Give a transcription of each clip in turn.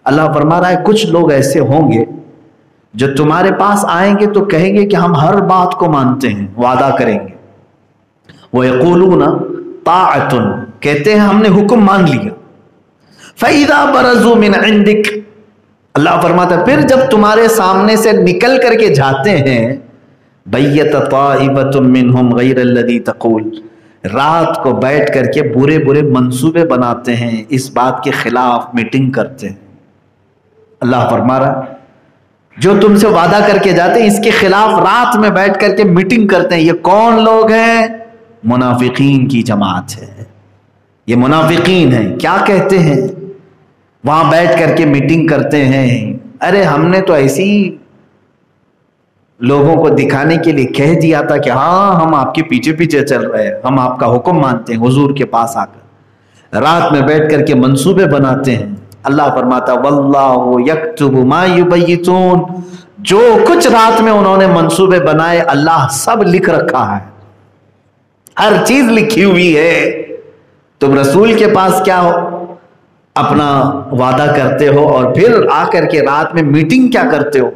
اللہ فرما رہا ہے کچھ لوگ ایسے ہوں گے جو تمہارے پاس آئیں گے تو کہیں گے کہ ہم ہر بات کو مانتے ہیں، وعدہ کریں گے. وَيَقُولُونَ طَاعَةٌ، کہتے ہیں ہم نے حکم مان لیا. فَإِذَا بَرَزُوا مِنْ عِنْدِكَ، اللہ فرماتا ہے پھر جب تمہارے سامنے سے نکل کر کے جاتے ہیں، بَيَّتَ طَائِفَةٌ مِّنْهُمْ غَيْرَ الَّذِي تَقُولُ، رات کو بیٹھ کر کے برے برے منصوبے بناتے ہیں، اس بات کے خلاف میٹنگ کرتے ہیں. اللہ فرما رہا ہے جو تم سے وعدہ کر کے جاتے ہیں اس کے خلاف رات میں بیٹھ کر کے میٹنگ کرتے ہیں. یہ کون لوگ ہیں؟ منافقین کی جماعت ہے. یہ منافقین ہیں. کیا کہتے ہیں؟ وہاں بیٹھ کر کے میٹنگ کرتے ہیں، ارے ہم نے تو ایسی لوگوں کو دکھانے کے لیے کہہ دیا تھا کہ ہاں ہم آپ کے پیچھے پیچھے چل رہے ہیں، ہم آپ کا حکم مانتے ہیں. حضور کے پاس آ کر رات میں بیٹھ کر کے منصوبے بناتے ہیں. اللہ فرماتا واللہ یکتب ما یبیتون، جو کچھ رات میں انہوں نے منصوبے بنائے اللہ سب لکھ رکھا ہے، ہر چیز لکھی ہوئی ہے. تم رسول کے پاس کیا ہو اپنا وعدہ کرتے ہو اور پھر آ کر کے رات میں میٹنگ کیا کرتے ہو.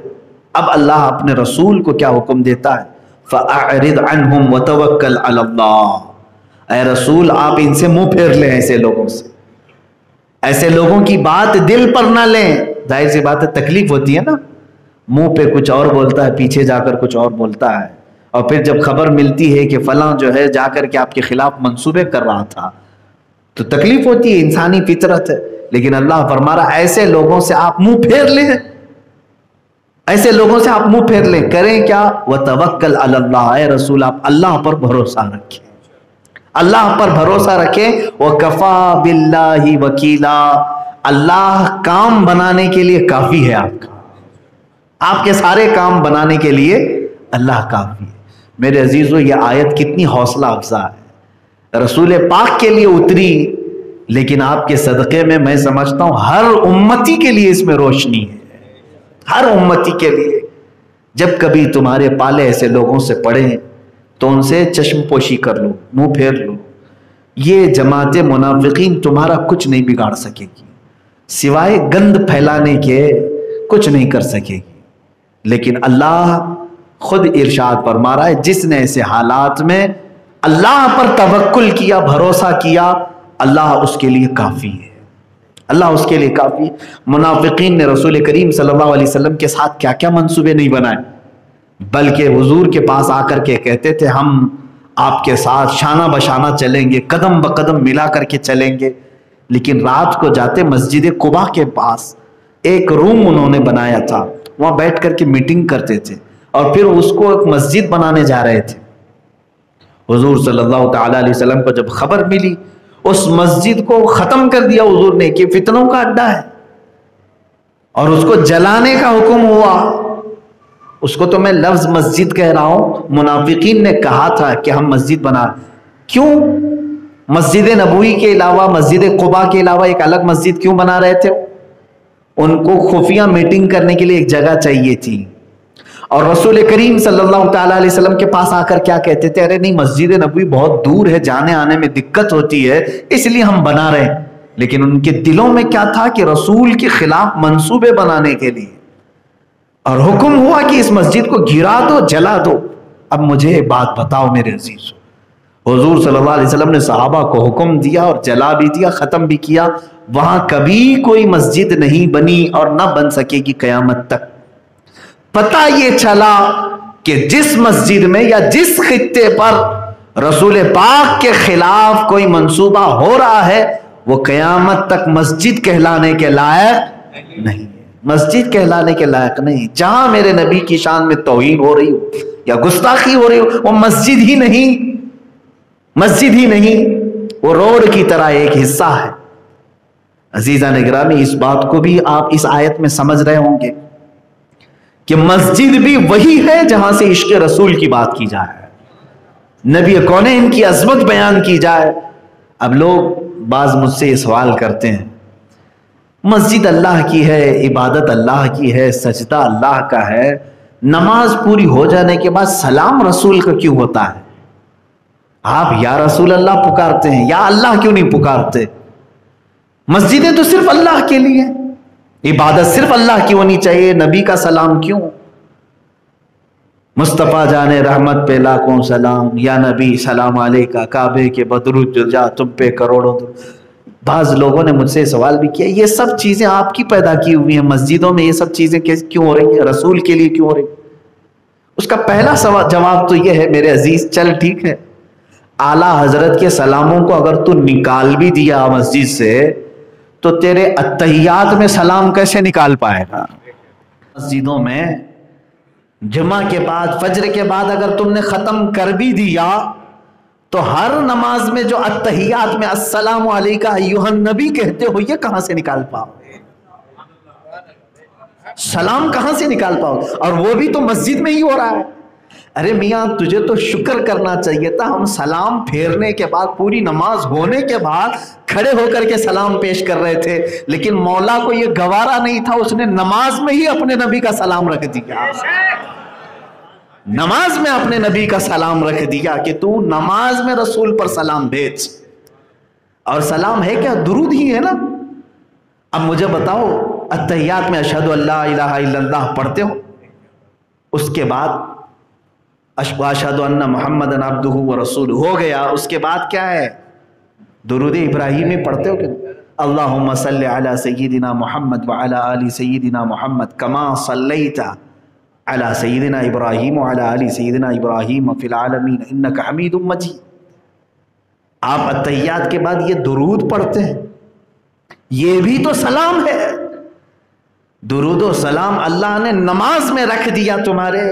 اب اللہ اپنے رسول کو کیا حکم دیتا ہے؟ فَأَعْرِضْ عَنْهُمْ وَتَوَكَّلْ عَلَى اللَّهِ، اے رسول آپ ان سے منہ پھیر لیں. ایسے لوگوں سے، ایسے لوگوں کی بات دل پر نہ لیں. ظاہر سی بات ہے تکلیف ہوتی ہے نا، منہ پہ کچھ اور بولتا ہے پیچھے جا کر کچھ اور بولتا ہے، اور پھر جب خبر ملتی ہے کہ فلاں جو ہے جا کر کے آپ کے خلاف منصوبے کر رہا تھا تو تکلیف ہوتی ہے، انسانی فطرت ہے. لیکن اللہ فرما رہا ایسے لوگوں سے آپ منہ پھیر لیں، ایسے لوگوں سے آپ منہ پھیر لیں. کریں کیا؟ وَتَوَكَّلْ عَلَى اللَّهِ، اے رسول آپ اللہ پر بھروسہ رکھیں، اللہ پر بھروسہ رکھیں. وَكَفَى بِاللَّهِ وَكِيلًا، اللہ کام بنانے کے لیے کافی ہے. آپ کا، آپ کے سارے کام بنانے کے لیے اللہ کافی ہے. میرے عزیزو یہ آیت کتنی حوصلہ افزا ہے، رسول پاک کے لیے اتری، لیکن آپ کے صدقے میں میں سمجھتا ہوں ہر امتی کے لیے اس میں روشنی ہے، ہر امتی کے لیے. جب کبھی تمہارے پالے ایسے لوگوں سے پڑیں تو ان سے چشم پوشی کر لو، منہ پھیر لو. یہ جماعت منافقین تمہارا کچھ نہیں بگاڑ سکے گی، سوائے گند پھیلانے کے کچھ نہیں کر سکے گی. لیکن اللہ خود ارشاد فرما رہا ہے جس نے ایسے حالات میں اللہ پر توکل کیا، بھروسہ کیا، اللہ اس کے لیے کافی ہے، اللہ اس کے لیے کافی. منافقین نے رسول کریم صلی اللہ علیہ وسلم کے ساتھ کیا کیا منصوبے نہیں بنائے، بلکہ حضور کے پاس آ کر کے کہتے تھے ہم آپ کے ساتھ شانہ بشانہ چلیں گے، قدم بقدم ملا کر کے چلیں گے. لیکن رات کو جاتے مسجد قباء کے پاس ایک روم انہوں نے بنایا تھا، وہاں بیٹھ کر کے میٹنگ کرتے تھے اور پھر اس کو ایک مسجد بنانے جا رہے تھے. حضور صلی اللہ تعالی علیہ وسلم کو جب خبر ملی اس مسجد کو ختم کر دیا حضور نے کہ فتنوں کا اڈا ہے، اور اس کو جلانے کا حکم ہوا. اس کو تو میں لفظ مسجد کہہ رہا ہوں، منافقین نے کہا تھا کہ ہم مسجد بنا. کیوں مسجد نبوی کے علاوہ مسجد قباء کے علاوہ ایک الگ مسجد کیوں بنا رہے تھے؟ ان کو خفیہ میٹنگ کرنے کے لیے ایک جگہ چاہیے تھی. اور رسول کریم صلی اللہ تعالیٰ علیہ وسلم کے پاس آ کر کیا کہتے تھے؟ ارے نہیں مسجد نبوی بہت دور ہے، جانے آنے میں دقت ہوتی ہے، اس لیے ہم بنا رہے ہیں. لیکن ان کے دلوں میں کیا تھا کہ رسول کے خلاف منصوبے بنانے کے لیے، اور حکم ہوا کہ اس مسجد کو گرا دو، جلا دو. اب مجھے ایک بات بتاؤ میرے عزیز، حضور صلی اللہ علیہ وسلم نے صحابہ کو حکم دیا اور جلا بھی دیا، ختم بھی کیا، وہاں کبھی کوئی مسجد نہیں بنی اور نہ بن سکے گی قیامت تک. پتہ یہ چلا کہ جس مسجد میں یا جس خطے پر رسول پاک کے خلاف کوئی منصوبہ ہو رہا ہے وہ قیامت تک مسجد کہلانے کے لائق نہیں، مسجد کہلانے کے لائق نہیں. جہاں میرے نبی کی شان میں توہین ہو رہی ہو یا گستاخی ہو رہی ہو وہ مسجد ہی نہیں، مسجد ہی نہیں، وہ روڈ کی طرح ایک حصہ ہے. عزیزان گرامی اس بات کو بھی آپ اس آیت میں سمجھ رہے ہوں گے کہ مسجد بھی وہی ہے جہاں سے عشق رسول کی بات کی جائے، نبی کونین کی عظمت بیان کی جائے. اب لوگ بعض مجھ سے یہ سوال کرتے ہیں مسجد اللہ کی ہے، عبادت اللہ کی ہے، سجدہ اللہ کا ہے، نماز پوری ہو جانے کے بعد سلام رسول کا کیوں ہوتا ہے؟ آپ یا رسول اللہ پکارتے ہیں، یا اللہ کیوں نہیں پکارتے؟ مسجدیں تو صرف اللہ کے لیے، عبادت صرف اللہ کی ہونی چاہیے، نبی کا سلام کیوں؟ مصطفیٰ جان رحمت پہ لاکھوں سلام، یا نبی سلام علیکہ، کعبے کے بدرود جو جا تم پہ کروڑوں درود۔ بعض لوگوں نے مجھ سے سوال بھی کیا، یہ سب چیزیں آپ کی پیدا کی ہوئی ہیں، مسجدوں میں یہ سب چیزیں کیوں ہو رہی ہیں، رسول کے لیے کیوں ہو رہی ہیں؟ اس کا پہلا جواب تو یہ ہے میرے عزیز، چل ٹھیک ہے، اعلیٰ حضرت کے سلاموں کو اگر تو نکال بھی دیا مسجد سے تو تیرے اتحیات میں سلام کیسے نکال پائے گا؟ مسجدوں میں جمعہ کے بعد، فجر کے بعد اگر تم نے ختم کر بھی دیا تو ہر نماز میں جو اتحیات میں السلام علیکہ ایھا النبی کہتے ہو، یہ کہاں سے نکال پاؤ گے؟ سلام کہاں سے نکال پاؤ گے؟ اور وہ بھی تو مسجد میں ہی ہو رہا ہے۔ ارے میاں تجھے تو شکر کرنا چاہیے تھا، ہم سلام پھیرنے کے بعد، پوری نماز ہونے کے بعد کھڑے ہو کر کے سلام پیش کر رہے تھے، لیکن مولا کو یہ گوارا نہیں تھا، اس نے نماز میں ہی اپنے نبی کا سلام رکھ دیا۔ نماز میں اپنے نبی کا سلام رکھ دیا کہ تو نماز میں رسول پر سلام بھیج۔ اور سلام ہے کیا؟ درود ہی ہے نا۔ اب مجھے بتاؤ، اتحیات میں اشہد ان لا الہ الا اللہ پڑھتے ہو، اس کے بعد اشہد ان محمدً عبدہ ورسولہ ہو گیا، اس کے بعد کیا ہے؟ درود ابراہیمی پڑھتے ہو کہ اللہم صلی علی سیدنا محمد وعلی آل سیدنا محمد کما صلیت علی سیدنا ابراہیم وعلی آل سیدنا ابراہیم فی العالمین انک حمید مجید۔ آپ اتحیات کے بعد یہ درود پڑھتے ہیں، یہ بھی تو سلام ہے۔ درود و سلام اللہ نے نماز میں رکھ دیا تمہارے،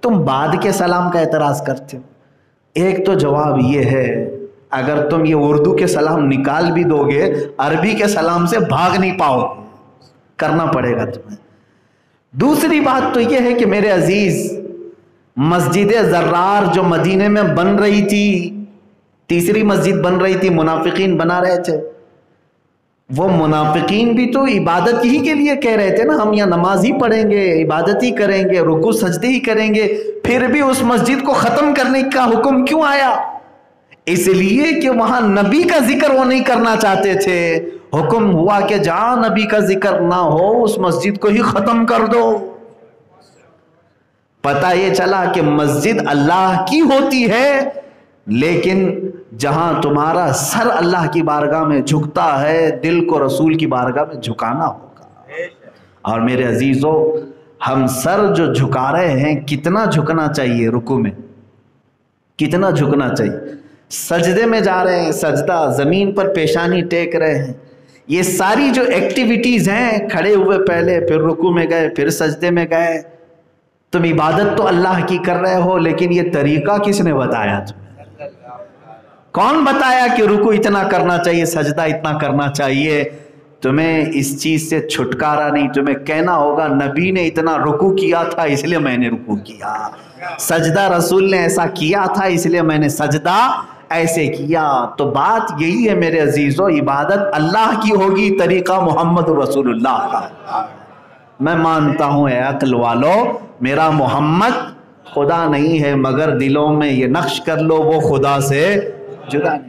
تم بعد کے سلام کا اعتراض کرتے ہو۔ ایک تو جواب یہ ہے، اگر تم یہ اردو کے سلام نکال بھی دو گے، عربی کے سلام سے بھاگ نہیں پاؤ، کرنا پڑے گا تمہیں۔ دوسری بات تو یہ ہے کہ میرے عزیز، مسجد زرار جو مدینے میں بن رہی تھی، تیسری مسجد بن رہی تھی، منافقین بنا رہے تھے، وہ منافقین بھی تو عبادت ہی کے لیے کہہ رہے تھے نا، ہم یہاں نماز ہی پڑھیں گے، عبادت ہی کریں گے، رکوع سجدے ہی کریں گے، پھر بھی اس مسجد کو ختم کرنے کا حکم کیوں آیا؟ اس لیے کہ وہاں نبی کا ذکر وہ نہیں کرنا چاہتے تھے، حکم ہوا کہ جہاں نبی کا ذکر نہ ہو اس مسجد کو ہی ختم کر دو۔ پتہ یہ چلا کہ مسجد اللہ کی ہوتی ہے، لیکن جہاں تمہارا سر اللہ کی بارگاہ میں جھکتا ہے، دل کو رسول کی بارگاہ میں جھکانا ہوگا۔ اور میرے عزیزو، ہم سر جو جھکا رہے ہیں، کتنا جھکنا چاہیے؟ رکوع میں کتنا جھکنا چاہیے؟ سجدے میں جا رہے ہیں، سجدہ، زمین پر پیشانی ٹیک رہے ہیں، یہ ساری جو ایکٹیویٹیز ہیں، کھڑے ہوئے پہلے، پھر رکوع میں گئے، پھر سجدے میں گئے، تم عبادت تو اللہ کی کر رہے ہو، لیکن یہ طریقہ کس نے بتایا تمہیں؟ کون بتایا کہ رکوع اتنا کرنا چاہیے، سجدہ اتنا کرنا چاہیے؟ تمہیں اس چیز سے چھٹکارا نہیں، تمہیں کہنا ہوگا نبی نے اتنا رکوع کیا تھا اس لیے میں نے رکوع کیا، سجدہ رسول نے ایسا کیا تھا اس لیے میں نے سجدہ ایسے کیا۔ تو بات یہی ہے میرے عزیزو، عبادت اللہ کی ہوگی، طریقہ محمد رسول اللہ کا۔ میں مانتا ہوں اے عقل والو، میرا محمد خدا نہیں ہے، مگر دلوں میں یہ نقش کر لو وہ خدا سے جدا نہیں۔